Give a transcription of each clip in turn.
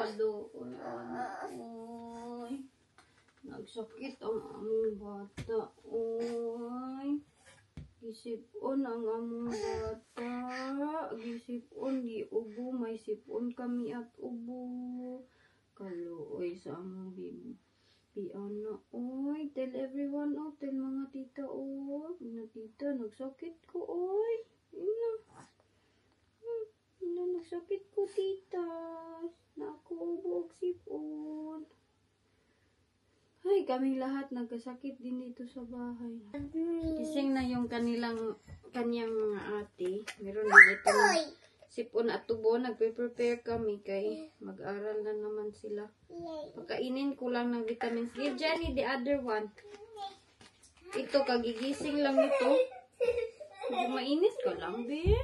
Kaluon, oy. Nagsakit ang among bata, oy. Gisipon ang among bata. Gisipon, di ubo. May sipon kami at ubo. Kaluoy sa among bibi. Piana, oy. Tell everyone, oh. Tell mga tita, oh. Ina tita, nagsakit ko, oy. Ina. Ina, nagsakit ko, tita. Na ako ubo og sipon. Ay, kaming lahat nagkasakit din dito sa bahay. Kising na yung kanyang mga ate. Meron din itong sipon at tubo. Nagpe-prepare kami kay mag-aral na naman sila. Pagkainin ko lang ng vitamins. Give Jenny the other one. Ito, kagigising lang ito. Hindi mainit ka lang, be.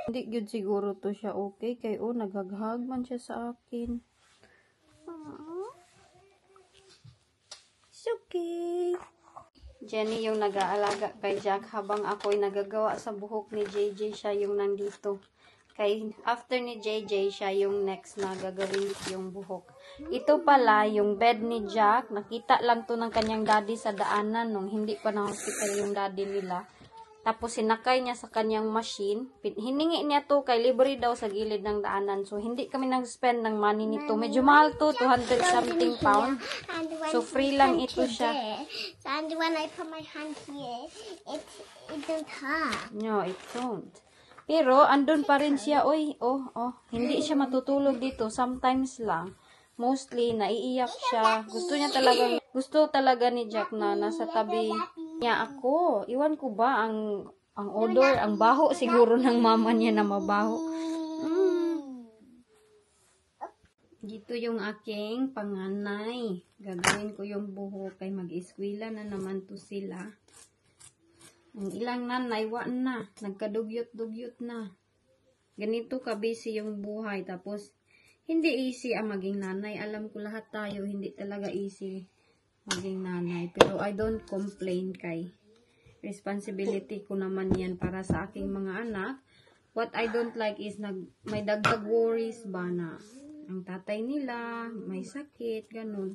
Hindi yun siguro to siya okay. Kay naghaghag man siya sa akin. It's okay. Jenny yung nag-aalaga kay Jack habang ako'y nagagawa sa buhok ni JJ. Siya yung nandito. Kay after ni JJ, siya yung next na gagawin yung buhok. Ito pala yung bed ni Jack. Nakita lang to ng kanyang daddy sa daanan nung hindi pa na hospital yung daddy nila. Tapos sinakay niya sa kanyang machine. Hiningi niya to kay libre daw sa gilid ng daanan. So hindi kami nag-spend ng money nito. Medyo mahal to, 200 something pound. So free lang ito siya. And when I put my hand here, it don't hurt. No, it don't. Pero andun pa rin siya. Oy, hindi siya matutulog dito. Sometimes lang. Mostly naiiyak siya. Gusto talaga ni Jack na nasa tabi niya ako. Iwan ko ba ang odor, ang baho siguro ng mama niya na mabaho. Dito yung aking panganay. Gagawin ko yung buhok kay mag-eskwela na naman to sila. Ang ilang nanay, na. Nagkadugyot-dugyot na. Ganito ka-busy yung buhay. Tapos, hindi easy ang maging nanay. Alam ko lahat tayo, hindi talaga easy maging nanay. Pero I don't complain kay responsibility ko naman yan para sa aking mga anak. What I don't like is may dagdag worries ba na ang tatay nila, may sakit, ganun.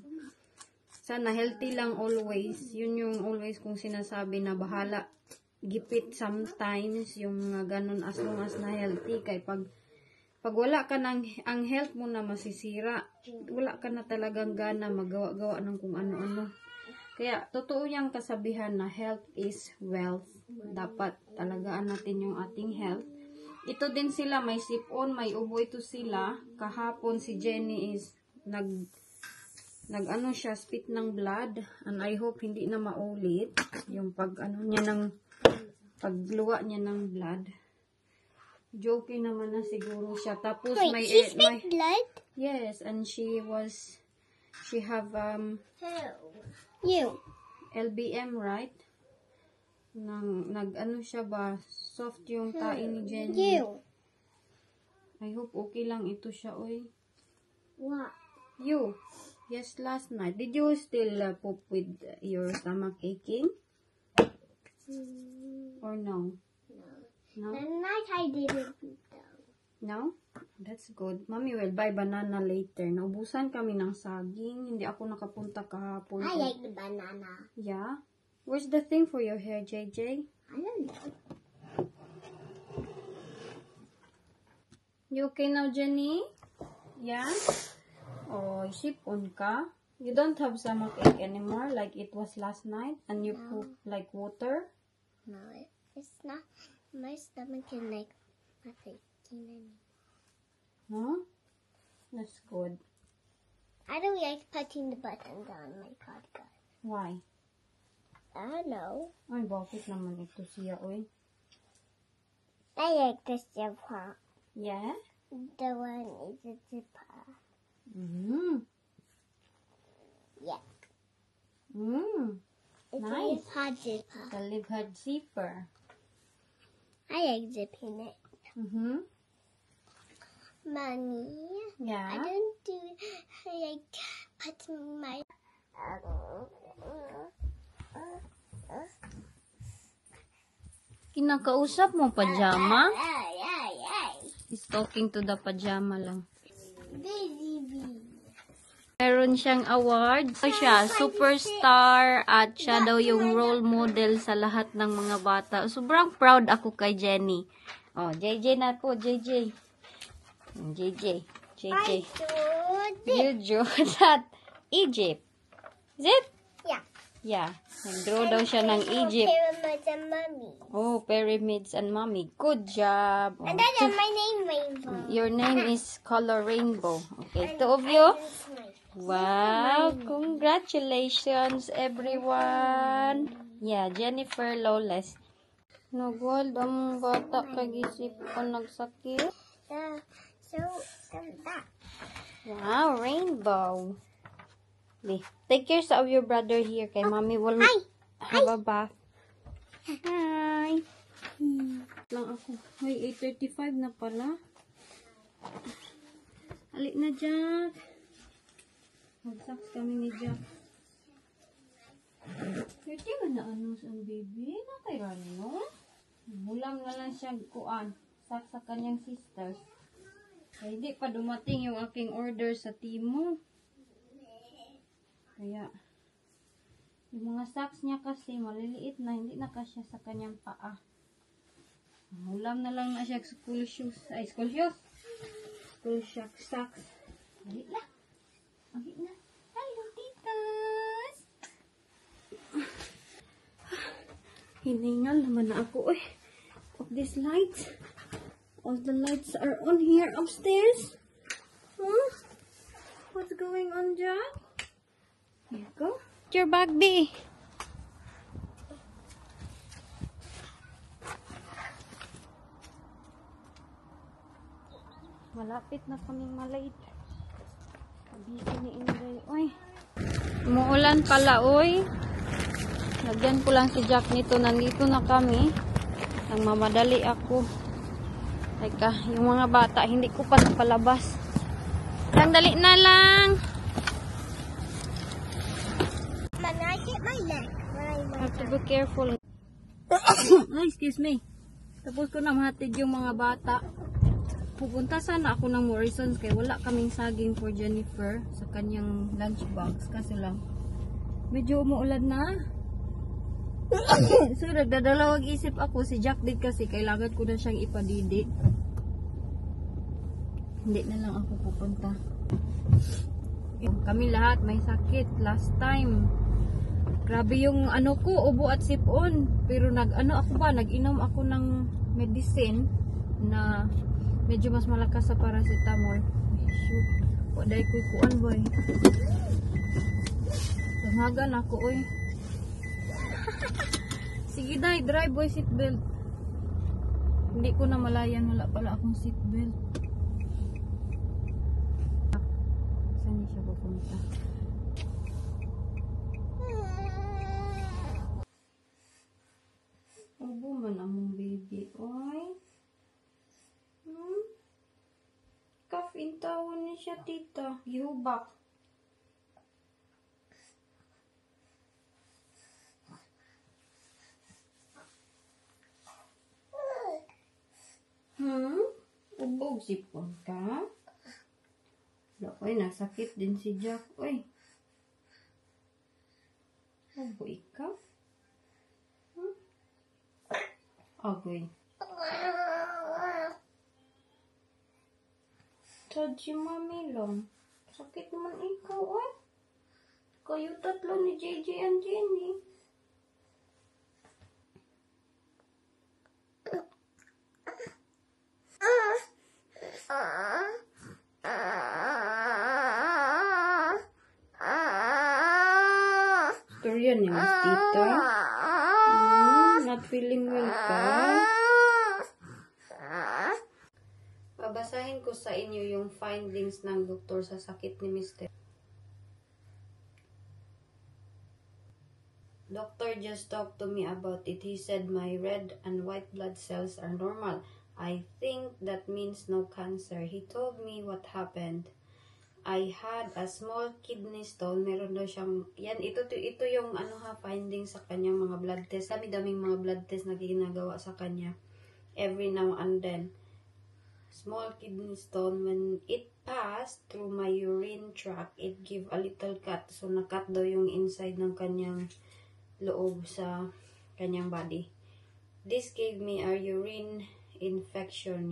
Sana healthy lang always. Yun yung always kong sinasabi na bahala. Gipit sometimes yung ganun as long as na healthy. Kay pag wala ka ang health mo na masisira, wala ka na talagang gana magawa-gawa ng kung ano-ano. Kaya, totoo yung kasabihan na health is wealth. Dapat talagaan natin yung ating health. Ito din sila, may sipon, may ubo ito sila. Kahapon si Jenny is nag-ano siya, spit ng blood. And I hope hindi na maulit yung pagluwa niya ng blood. Joking naman na siguro siya. Tapos may blood? Yes, and she have LBM, right? Nag-ano siya ba? Soft yung tae ni Jenny. I hope okay lang ito siya, oy. What? You. Yes, last night. Did you still poop with your stomach aching? Or no? No? The night I didn't eat though. No? That's good. Mommy will buy banana later. Naubusan kami ng saging. Hindi ako nakapunta kahapon. I like the banana. Yeah? Where's the thing for your hair, JJ? I don't know. You okay now, Jenny? Yeah? Oh, sipon ka? You don't have stomach ache anymore like it was last night? And you poop like water? No, it's not. My stomach is like not aching anymore. Huh? That's good. I don't like putting the buttons on my podcast. Why? I don't know. Ay, bakit naman ito siya, oy? I like the zipper. Yeah? The one is a zipper. Yeah. It's Nice. a hot zipper. The lip had zipper. I like zipping it. Mommy, I Yeah? don't do like putting my. Kinakausap mo pajama? Ay. He's talking to the pajama lang. Baby, Meron siyang award. Siya, superstar at siya daw yung role model sa lahat ng mga bata. Sobrang proud ako kay Jenny. Oh, JJ na po, JJ. JJ. JJ. You drew that Egypt. Is it? Yeah. Yeah. Nag-draw daw siya ng Egypt. Pyramids and Mummy. Oh, pyramids and mommy. Good job. And then my name Rainbow. Your name is Color Rainbow. Okay, two of you. Wow, congratulations everyone. Yeah, Jennifer Lawless. Nagwald ang bata kagisip ko nagsakit. That. Wow, rainbow. Take care of your brother here kay mommy will have a bath. Hi. Lang ako. May 8:35 na pala. Alik na, Jack. Mag-socks kami ni Jack. Pwede ba na ano sa baby? Nakairan mo? Mulang na lang siyang kuan. Socks sa kanyang sisters. Kaya hindi pa dumating yung aking order sa Temu. Kaya, yung mga socks niya kasi maliliit na, hindi na kasya sa kanyang paa. Ulam na lang na siya school shoes. Ay, school shoes. School socks. Dali na. Dali na. Hello, titas. Hiningal naman na ako, of these lights. All the lights are on here upstairs. Huh? What's going on, Jack? Here you go. Your bag, B. Malapit na kaming malate. Busy ni Inday. Uy. Umuulan pala, uy. Lagyan ko lang si Jack nito. Nandito na kami. Nang mamadali ako. Teka, yung mga bata, hindi ko pa napalabas. Dali na lang. Mama, I hit my neck. Have to be careful. Excuse me. Tapos ko na mahatid yung mga bata. Pupunta sana ako ng Morrison's kaya wala kaming saging for Jennifer sa kanyang lunchbox. Kasi lang, medyo umuulan na. So, nagdadalawag isip ako. Si Jack din kasi kailangan ko na siyang ipadidi. Hindi na lang ako pupunta. Kami lahat may sakit last time. Grabe yung ano ko, ubo at sipon. Pero nag-inom ako ng medicine na medyo mas malakas sa paracetamol. Shoot. Waday ko kuan boy. Langagan ako oy. Sige day, drive boy, seatbelt. Hindi ko na malayan, wala pala akong seatbelt. Saan niya siya pupunta? Ubo man among baby, oy. Kafintawan niya siya, tita. Gihubak. Ubog sipon ka? Oy, nasakit din si Jack. Oy. Ubo ikaw? Agoy. Sadji mami lang. Sakit man ikaw, oy. Kayo tatlo ni JJ and Jenny. Storya ni Mas Tita. Not feeling well ka? Babasahin ko sa inyo yung findings ng doktor sa sakit ni Mr. Doctor just talked to me about it. He said my red and white blood cells are normal. I think that means no cancer. He told me what happened. I had a small kidney stone. Meron daw siyang, yan, ito yung findings sa kanyang mga blood test. Dami-daming mga blood test na ginagawa sa kanya every now and then. small kidney stone. When it passed through my urine tract, it gave a little cut. So, nakat daw yung inside ng kanyang loob sa kanyang body. This gave me a urine infection,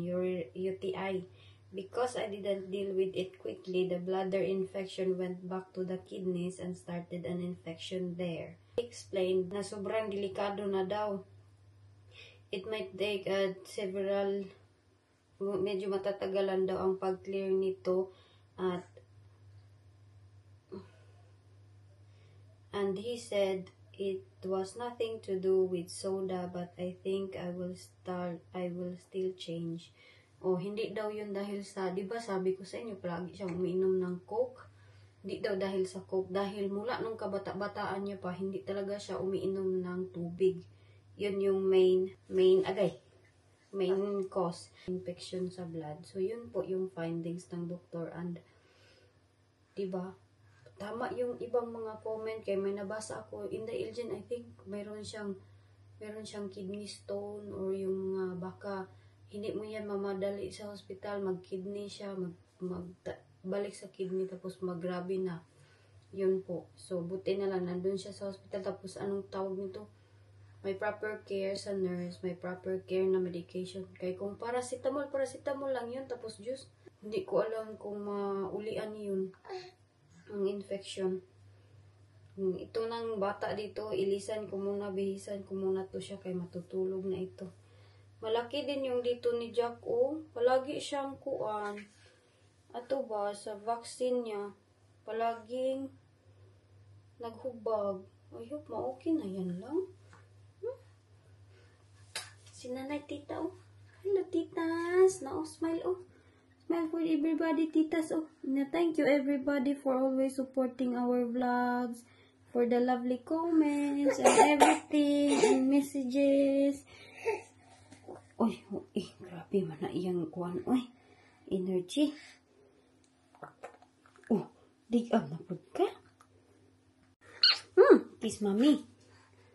UTI. Because I didn't deal with it quickly, the bladder infection went back to the kidneys and started an infection there. He explained na sobrang delikado na daw. It might take medyo matatagalan daw ang pag-clear nito and he said it was nothing to do with soda, but I think I will still change. Hindi daw yun dahil sa, di ba sabi ko sa inyo, palagi siyang umiinom ng Coke. Hindi daw dahil sa Coke, dahil mula nung kabata-bataan niya pa, hindi talaga siya umiinom ng tubig. Yun yung main cause, infection sa blood. So, yun po yung findings ng doktor. And, di ba, tama yung ibang mga comment, kaya may nabasa ako, in the Elgin, I think, meron siyang kidney stone, or yung mga baka, hindi mo yan mamadali sa hospital, mag-kidney siya, balik sa kidney, tapos magrabe na. Yun po. So, buti na lang, nandun siya sa hospital, tapos anong tawag nito? May proper care sa nurse, may proper care na medication. Kaya kung paracetamol lang yun, tapos juice, hindi ko alam kung maulian yun, ang infection. Ito ng bata dito, ilisan ko muna, bihisan ko muna to siya, kaya matutulog na ito. Malaki din yung dito ni Jack, palagi siyang kuan. Ato ba, sa vaccine niya, palaging naghubag. I hope okay na yan lang. Si nanay tita, hello titas, smile, smile for everybody, titas, Thank you everybody for always supporting our vlogs, for the lovely comments and everything, and messages. Grabe man na iyang kuan, energy. Dig up na po ka. Kiss mommy.